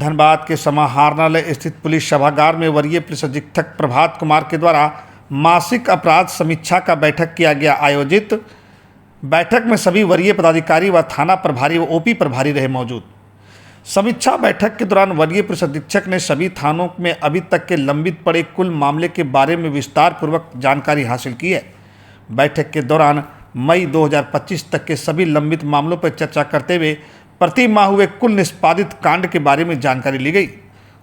धनबाद के समाहरणालय स्थित पुलिस सभागार में वरीय पुलिस अधीक्षक प्रभात कुमार के द्वारा मासिक अपराध समीक्षा का बैठक किया गया आयोजित। बैठक में सभी वरीय पदाधिकारी व थाना प्रभारी व ओपी प्रभारी रहे मौजूद। समीक्षा बैठक के दौरान वरीय पुलिस अधीक्षक ने सभी थानों में अभी तक के लंबित पड़े कुल मामले के बारे में विस्तार पूर्वक जानकारी हासिल की है। बैठक के दौरान मई 2025 तक के सभी लंबित मामलों पर चर्चा करते हुए प्रति माह हुए कुल निष्पादित कांड के बारे में जानकारी ली गई।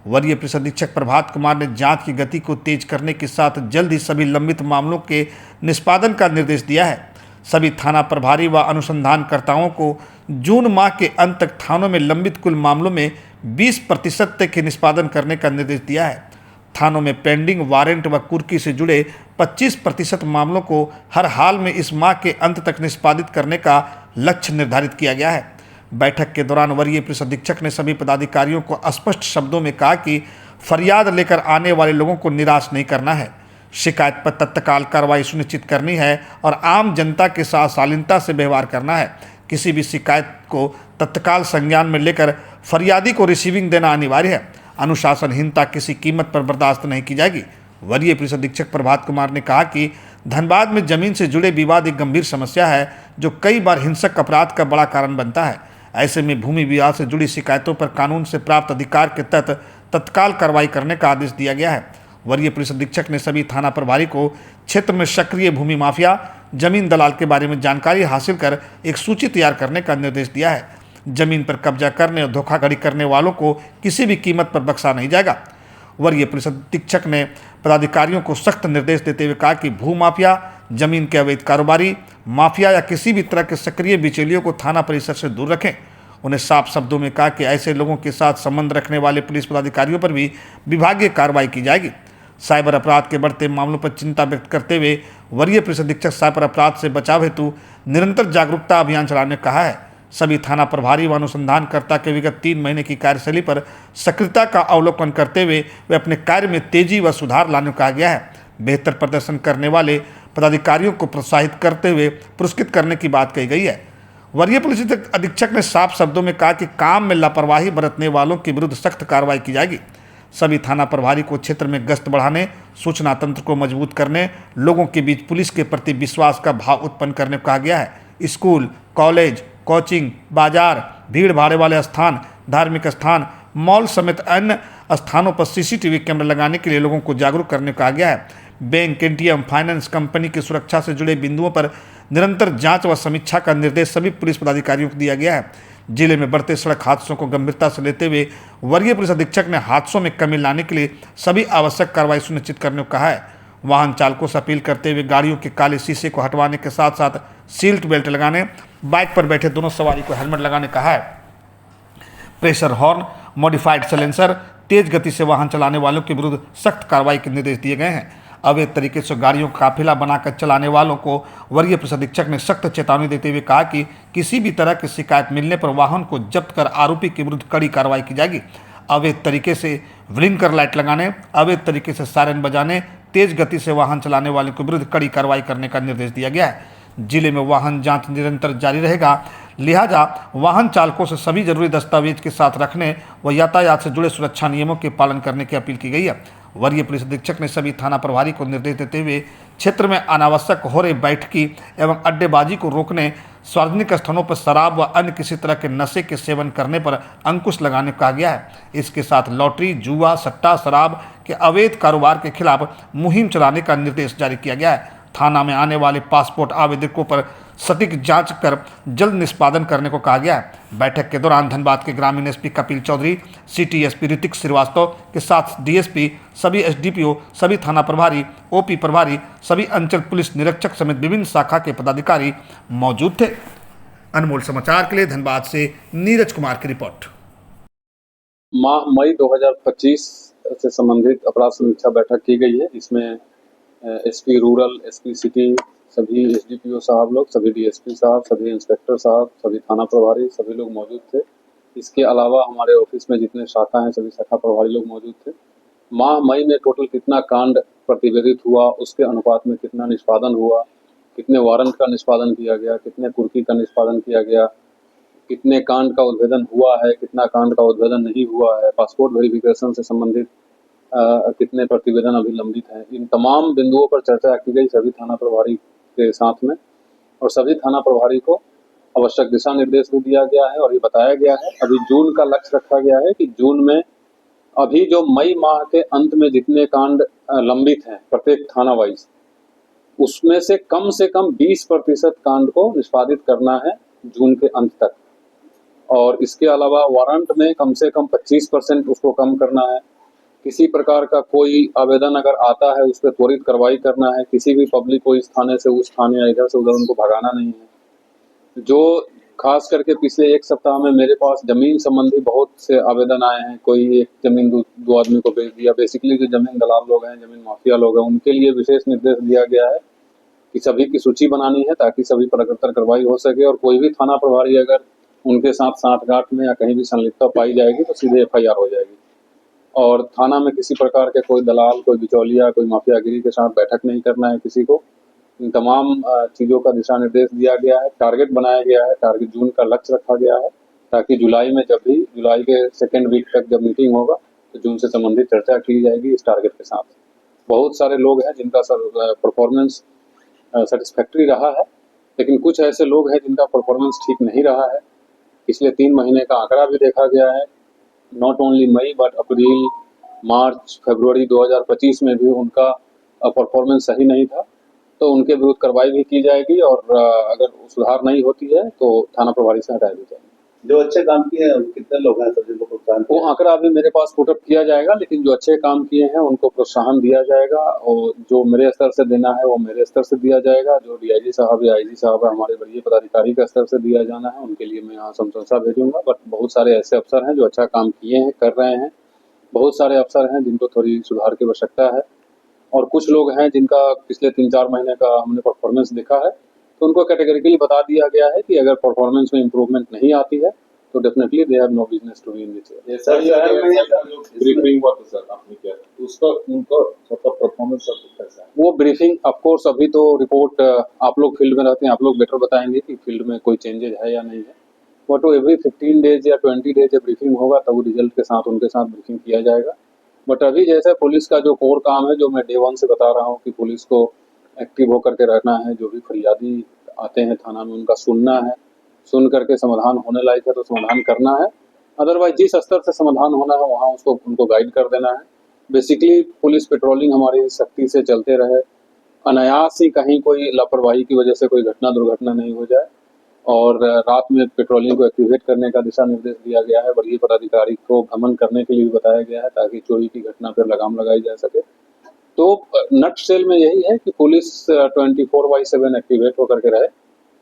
वरीय पुलिस अधीक्षक प्रभात कुमार ने जांच की गति को तेज करने के साथ जल्द ही सभी लंबित मामलों के निष्पादन का निर्देश दिया है। सभी थाना प्रभारी व अनुसंधानकर्ताओं को जून माह के अंत तक थानों में लंबित कुल मामलों में 20% तक के निष्पादन करने का निर्देश दिया है। थानों में पेंडिंग वारंट व कुर्की से जुड़े 25% मामलों को हर हाल में इस माह के अंत तक निष्पादित करने का लक्ष्य निर्धारित किया गया है। बैठक के दौरान वरीय पुलिस अधीक्षक ने सभी पदाधिकारियों को स्पष्ट शब्दों में कहा कि फरियाद लेकर आने वाले लोगों को निराश नहीं करना है, शिकायत पर तत्काल कार्रवाई सुनिश्चित करनी है और आम जनता के साथ शालीनता से व्यवहार करना है। किसी भी शिकायत को तत्काल संज्ञान में लेकर फरियादी को रिसीविंग देना अनिवार्य है। अनुशासनहीनता किसी कीमत पर बर्दाश्त नहीं की जाएगी। वरीय पुलिस अधीक्षक प्रभात कुमार ने कहा कि धनबाद में जमीन से जुड़े विवाद एक गंभीर समस्या है जो कई बार हिंसक अपराध का बड़ा कारण बनता है। ऐसे में भूमि विवाद से जुड़ी शिकायतों पर कानून से प्राप्त अधिकार के तहत तत्काल कार्रवाई करने का आदेश दिया गया है। वरीय पुलिस अधीक्षक ने सभी थाना प्रभारी को क्षेत्र में सक्रिय भूमि माफिया, जमीन दलाल के बारे में जानकारी हासिल कर एक सूची तैयार करने का निर्देश दिया है। जमीन पर कब्जा करने और धोखाधड़ी करने वालों को किसी भी कीमत पर बख्शा नहीं जाएगा। वरीय पुलिस अधीक्षक ने पदाधिकारियों को सख्त निर्देश देते हुए कहा कि भू माफिया, जमीन के अवैध कारोबारी, माफिया या किसी भी तरह के सक्रिय बिचौलियों को थाना परिसर से दूर रखें। उन्हें साफ शब्दों में कहा कि ऐसे लोगों के साथ संबंध रखने वाले पुलिस पदाधिकारियों पर भी विभागीय कार्रवाई की जाएगी। साइबर अपराध के बढ़ते मामलों पर चिंता व्यक्त करते हुए वरीय पुलिस अधीक्षक साइबर अपराध से बचाव हेतु निरंतर जागरूकता अभियान चलाने को कहा है। सभी थाना प्रभारी व अनुसंधानकर्ता के विगत 3 महीने की कार्यशैली पर सक्रियता का अवलोकन करते हुए वे अपने कार्य में तेजी व सुधार लाने को कहा गया है। बेहतर प्रदर्शन करने वाले पदाधिकारियों को प्रोत्साहित करते हुए पुरस्कृत करने की बात कही गई है। वरीय पुलिस अधीक्षक ने साफ शब्दों में कहा कि काम में लापरवाही बरतने वालों के विरुद्ध सख्त कार्रवाई की जाएगी। सभी थाना प्रभारी को क्षेत्र में गश्त बढ़ाने, सूचना तंत्र को मजबूत करने, लोगों के बीच पुलिस के प्रति विश्वास का भाव उत्पन्न करने को कहा गया है। स्कूल, कॉलेज, कोचिंग, बाजार, भीड़ भाड़ वाले स्थान, धार्मिक स्थान, मॉल समेत अन्य स्थानों पर सीसीटीवी कैमरा लगाने के लिए लोगों को जागरूक करने को कहा गया है। बैंक, एटीएम, फाइनेंस कंपनी की सुरक्षा से जुड़े बिंदुओं पर निरंतर जांच व समीक्षा का निर्देश सभी पुलिस पदाधिकारियों को दिया गया है। जिले में बढ़ते सड़क हादसों को गंभीरता से लेते हुए वरीय पुलिस अधीक्षक ने हादसों में कमी लाने के लिए सभी आवश्यक कार्रवाई सुनिश्चित करने को कहा है। वाहन चालकों से अपील करते हुए गाड़ियों के काले शीशे को हटवाने के साथ साथ सीट बेल्ट लगाने, बाइक पर बैठे दोनों सवारी को हेलमेट लगाने कहा है। प्रेशर हॉर्न, मॉडिफाइड साइलेंसर, तेज गति से वाहन चलाने वालों के विरुद्ध सख्त कार्रवाई के निर्देश दिए गए हैं। अवैध तरीके से गाड़ियों का काफिला बनाकर चलाने वालों को वरीय पुलिस अधीक्षक ने सख्त चेतावनी देते हुए कहा कि किसी भी तरह की शिकायत मिलने पर वाहन को जब्त कर आरोपी के विरुद्ध कड़ी कार्रवाई की जाएगी। अवैध तरीके से ब्लिंकर लाइट लगाने, अवैध तरीके से सायरन बजाने, तेज गति से वाहन चलाने वालों के विरुद्ध कड़ी कार्रवाई करने का निर्देश दिया गया है। जिले में वाहन जांच निरंतर जारी रहेगा, लिहाजा वाहन चालकों से सभी जरूरी दस्तावेज के साथ रखने व यातायात से जुड़े सुरक्षा नियमों के पालन करने की अपील की गई है। वरीय पुलिस अधीक्षक ने सभी थाना प्रभारी को निर्देश देते हुए क्षेत्र में अनावश्यक हो रही बैठकी एवं अड्डेबाजी को रोकने, सार्वजनिक स्थलों पर शराब व अन्य किसी तरह के नशे के सेवन करने पर अंकुश लगाने को कहा गया है। इसके साथ लॉटरी, जुआ, सट्टा, शराब के अवैध कारोबार के खिलाफ मुहिम चलाने का निर्देश जारी किया गया है। थाना में आने वाले पासपोर्ट आवेदकों पर सटीक जांच कर जल्द निष्पादन करने को कहा गया है। बैठक के दौरान धनबाद के ग्रामीण SP Kapil Chaudhary, city SP Hrithik Srivastava के साथ डीएसपी, सभी एसडीपीओ, सभी थाना प्रभारी, ओपी प्रभारी, सभी अंचल पुलिस निरीक्षक समेत विभिन्न शाखा के पदाधिकारी मौजूद थे। अनमोल समाचार के लिए धनबाद से नीरज कुमार की रिपोर्ट। मई 2025 से संबंधित अपराध समीक्षा बैठक की गई है। इसमें एसपी रूरल, एसपी सिटी, सभी एसडीपीओ साहब लोग, सभी डीएसपी साहब, सभी इंस्पेक्टर साहब, सभी थाना प्रभारी, सभी लोग मौजूद थे। इसके अलावा हमारे ऑफिस में जितने शाखा हैं सभी शाखा प्रभारी लोग मौजूद थे। मई में टोटल कितना कांड प्रतिवेदित हुआ, उसके अनुपात में कितना निष्पादन हुआ, कितने वारंट का निष्पादन किया गया, कितने कुर्की का निष्पादन किया गया, कितने कांड का उद्भेदन हुआ है, कितना कांड का उद्भेदन नहीं हुआ है, पासपोर्ट वेरिफिकेशन से संबंधित कितने प्रतिवेदन अभी लंबित हैं। इन तमाम बिंदुओं पर चर्चा की गई सभी थाना प्रभारी के साथ में, और सभी थाना प्रभारी को आवश्यक दिशा निर्देश भी दिया गया है और ये बताया गया है। अभी जून का लक्ष्य रखा गया है कि जून में अभी जो मई माह के अंत में जितने कांड लंबित हैं प्रत्येक थाना वाइज, उसमें से कम 20% कांड को निष्पादित करना है जून के अंत तक। और इसके अलावा वारंट में कम से कम 25% उसको कम करना है। किसी प्रकार का कोई आवेदन अगर आता है उस पर त्वरित कार्रवाई करना है। किसी भी पब्लिक को इस थाने से उस थाने या इधर से उधर उनको भगाना नहीं है। जो खास करके पिछले एक सप्ताह में मेरे पास जमीन संबंधी बहुत से आवेदन आए हैं। कोई एक जमीन दो आदमी को बेच दिया। बेसिकली जो जमीन दलाल लोग हैं, जमीन माफिया लोग हैं, उनके लिए विशेष निर्देश दिया गया है कि सभी की सूची बनानी है ताकि सभी पर अग्रतर कार्रवाई हो सके। और कोई भी थाना प्रभारी अगर उनके साथ सांठगांठ में या कहीं भी संलिप्तता पाई जाएगी तो सीधे FIR हो जाएगी। और थाना में किसी प्रकार के कोई दलाल, कोई बिचौलिया, कोई माफियागिरी के साथ बैठक नहीं करना है किसी को। इन तमाम चीज़ों का दिशा निर्देश दिया गया है। टारगेट बनाया गया है, टारगेट जून का लक्ष्य रखा गया है ताकि जुलाई में जब भी जुलाई के सेकेंड वीक तक जब मीटिंग होगा तो जून से संबंधित चर्चा की जाएगी इस टारगेट के साथ। बहुत सारे लोग हैं जिनका परफॉर्मेंस सेटिस्फैक्ट्री रहा है, लेकिन कुछ ऐसे लोग हैं जिनका परफॉर्मेंस ठीक नहीं रहा है। पिछले 3 महीने का आंकड़ा भी देखा गया है। नॉट ओनली मई बट अप्रैल, मार्च, फरवरी 2025 में भी उनका परफॉर्मेंस सही नहीं था, तो उनके विरुद्ध कार्रवाई भी की जाएगी और अगर सुधार नहीं होती है तो थाना प्रभारी से हटाया भी जाएगा। जो अच्छे काम किए हैं कितने लोग हैं, जिनको प्रोत्साहन वो आंकड़ा अभी मेरे पास पुट अप किया जाएगा, लेकिन जो अच्छे काम किए हैं उनको प्रोत्साहन दिया जाएगा और जो मेरे स्तर से देना है वो मेरे स्तर से दिया जाएगा। जो DIG साहब या IG साहब है, हमारे वरीय पदाधिकारी का स्तर से दिया जाना है, उनके लिए मैं यहाँ प्रशंसा भेजूंगा। बट बहुत सारे ऐसे अफसर हैं जो अच्छा काम किए हैं, कर रहे हैं। बहुत सारे अफसर हैं जिनको थोड़ी सुधार की आवश्यकता है और कुछ लोग हैं जिनका पिछले 3-4 महीने का हमने परफॉर्मेंस देखा है, तो उनको कैटेगरिकली बता दिया गया है कि अगर परफॉर्मेंस में इम्प्रूवमेंट नहीं आती है तो definitely they have no business to be in this area. Sir शहर में ब्रीफिंग हुआ तो सर आपने किया उसका उनका सबका परफॉर्मेंस सब कैसा है? वो ब्रीफिंग ऑफ कोर्स अभी तो रिपोर्ट आप लोग फील्ड में रहते हैं, आप लोग बेटर बताएंगे कि फील्ड में कोई चेंजेज है या नहीं है। वो तो एवरी 15 डेज या 20 डेज जब ब्रीफिंग होगा तब रिजल्ट के साथ उनके साथ ब्रीफिंग किया जाएगा। बट अभी जैसे पुलिस का जो कोर काम है, जो मैं डे 1 से बता रहा हूँ कि पुलिस को एक्टिव होकर के रहना है। जो भी फरियादी आते हैं थाना में उनका सुनना है, सुन करके समाधान होने लायक है तो समाधान करना है, अदरवाइज जिस स्तर से समाधान होना है वहाँ उसको उनको गाइड कर देना है। बेसिकली पुलिस पेट्रोलिंग हमारी सख्ती से चलते रहे, अनायास ही कहीं कोई लापरवाही की वजह से कोई घटना दुर्घटना नहीं हो जाए। और रात में पेट्रोलिंग को एक्टिवेट करने का दिशा निर्देश दिया गया है। वरीय पदाधिकारी को भ्रमण करने के लिए भी बताया गया है ताकि चोरी की घटना पर लगाम लगाई जा सके। तो नट सेल में यही है कि पुलिस 24/7 एक्टिवेट होकर के रहे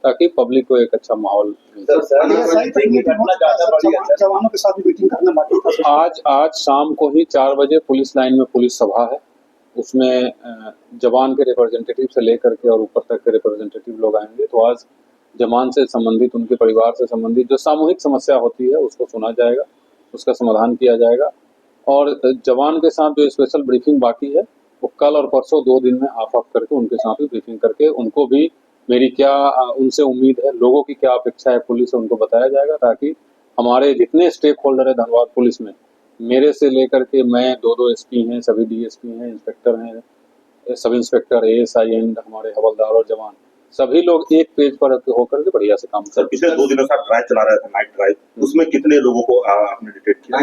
ताकि पब्लिक को एक अच्छा माहौल मिल सके। जवानों के साथ मीटिंग करना बाकी था। आज शाम को ही 4 बजे पुलिस लाइन में पुलिस सभा है। उसमें जवान के रिप्रेजेंटेटिव से लेकर के और ऊपर तक के रिप्रेजेंटेटिव लोग आएंगे। तो आज जवान से संबंधित, उनके परिवार से संबंधित जो सामूहिक समस्या होती है उसको सुना जाएगा, उसका समाधान किया जाएगा। और जवान के साथ जो स्पेशल ब्रीफिंग बाकी है वो कल और परसों 2 दिन में ऑफ करके उनके साथ भी ब्रीफिंग करके उनको भी मेरी क्या उनसे उम्मीद है, लोगों की क्या अपेक्षा है पुलिस से, उनको बताया जाएगा ताकि हमारे जितने स्टेक होल्डर है धनबाद पुलिस में, मेरे से लेकर के मैं 2-2 SP हैं, सभी DSP हैं, इंस्पेक्टर हैं, सब इंस्पेक्टर, ASI एंड हमारे हवलदार और जवान, सभी लोग एक पेज पर होकर के बढ़िया से काम कर। सर पिछले 2 दिनों से आप ड्राइव चला रहे थे, नाइट ड्राइव, उसमें कितने लोगों को आपने डिटेक्ट किया?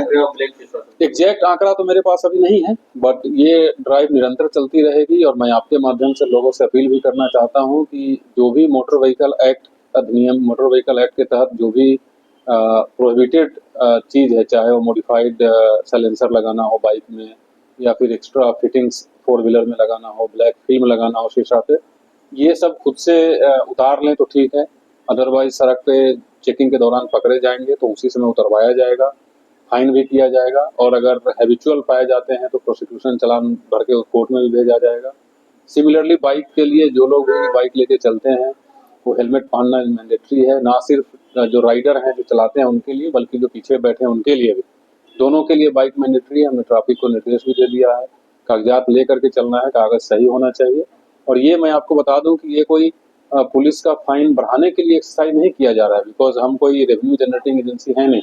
एग्जैक्ट आंकड़ा तो मेरे पास अभी नहीं है, बट ये ड्राइव निरंतर चलती रहेगी। और मैं आपके माध्यम से लोगों से अपील भी करना चाहता हूँ कि जो भी मोटर व्हीकल एक्ट अधिनियम, मोटर व्हीकल एक्ट के तहत जो भी प्रोहिबिटेड चीज़ है, चाहे वो मॉडिफाइड साइलेंसर लगाना हो बाइक में या फिर एक्स्ट्रा फिटिंग्स 4 व्हीलर में लगाना हो, ब्लैक फिल्म लगाना हो शीशा पे, ये सब खुद से उतार लें तो ठीक है। अदरवाइज सड़क पे चेकिंग के दौरान पकड़े जाएंगे तो उसी समय उतरवाया जाएगा, फाइन भी किया जाएगा। और अगर हैबिचुअल पाए जाते हैं तो प्रोसिक्यूशन चालान भर के कोर्ट में भी भेजा जाएगा। सिमिलरली बाइक के लिए जो लोग भी बाइक लेके चलते हैं वो हेलमेट पहनना मैंडेटरी है, ना सिर्फ जो राइडर हैं जो चलाते हैं उनके लिए, बल्कि जो पीछे बैठे हैं उनके लिए भी, दोनों के लिए बाइक मैंडेटरी है। हमने ट्रैफिक को निर्देश भी दे दिया है, कागजात ले करके चलना है, कागज सही होना चाहिए। और ये मैं आपको बता दूं कि ये कोई पुलिस का फाइन बढ़ाने के लिए एक्सरसाइज नहीं किया जा रहा है, बिकॉज हम कोई रेवेन्यू जनरेटिंग एजेंसी है नहीं।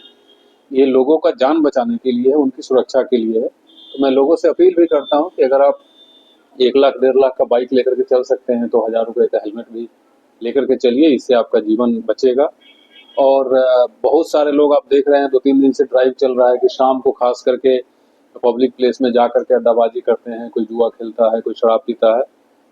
ये लोगों का जान बचाने के लिए है, उनकी सुरक्षा के लिए है। तो मैं लोगों से अपील भी करता हूँ कि अगर आप 1 लाख 1.5 लाख का बाइक लेकर के चल सकते हैं तो 1000 रुपये का हेलमेट भी लेकर के चलिए, इससे आपका जीवन बचेगा। और बहुत सारे लोग आप देख रहे हैं 2-3 दिन से ड्राइव चल रहा है कि शाम को खास करके पब्लिक प्लेस में जा करके अड्डाबाजी करते हैं, कोई जुआ खेलता है, कोई शराब पीता है।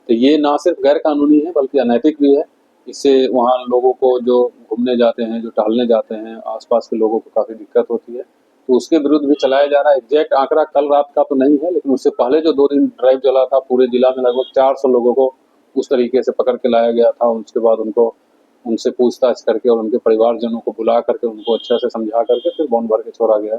तो ये ना सिर्फ गैर कानूनी है बल्कि अनैतिक भी है। इससे वहाँ लोगों को जो घूमने जाते हैं, जो टहलने जाते हैं, आसपास के लोगों को काफ़ी दिक्कत होती है। तो उसके विरुद्ध भी चलाया जा रहा है। एग्जैक्ट आंकड़ा कल रात का तो नहीं है, लेकिन उससे पहले जो 2 दिन ड्राइव चला था, पूरे जिला में लगभग 400 लोगों को उस तरीके से पकड़ के लाया गया था। उसके बाद उनसे पूछताछ करके और उनके परिवारजनों को बुला करके उनको अच्छे से समझा करके फिर बॉन्ड भर के छोड़ा गया।